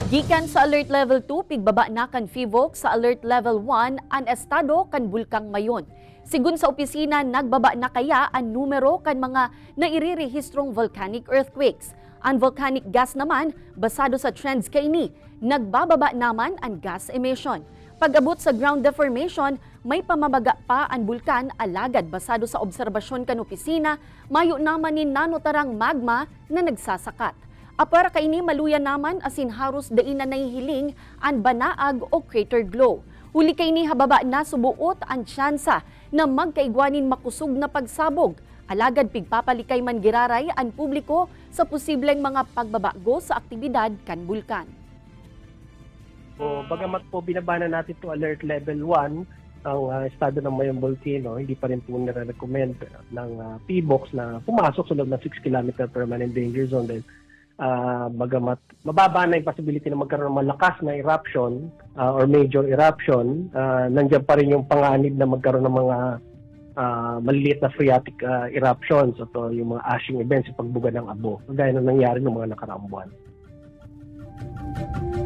Gikan sa Alert Level 2, pigbaba na kan FIVOC sa Alert Level 1 ang estado kan bulkang mayon. Sigun sa opisina, nagbaba na kaya ang numero kan mga nairirehistrong volcanic earthquakes. Ang volcanic gas naman, basado sa trends kaini, nagbababa naman ang gas emission. Pag-abot sa ground deformation, may pamabaga pa ang bulkan alagad basado sa obserbasyon kan opisina, mayo naman ni nanotarang magma na nagsasakat. Apara kaini maluya naman asin haros daina nahihiling ang banaag o crater glow. Huli kaini hababa na subuot ang tsansa na magkaigwanin makusog na pagsabog. Alagad pigpapalikay man giraray ang publiko sa posibleng mga pagbabago sa aktibidad kan bulkan. So, bagamat po binabana natin to alert level 1 ang estado ng Mayon Volcano, hindi pa rin po nire-recommend ng PBOX na pumasok sa loob ng 6 km permanent danger zone dahil bagamat mababa na yung possibility na magkaroon ng malakas na eruption or major eruption, nandiyan pa rin yung panganib na magkaroon ng mga maliliit na phreatic eruptions o yung mga ashing events, yung pagbuga ng abo, gaya na nangyari ng mga nakaraang buwan.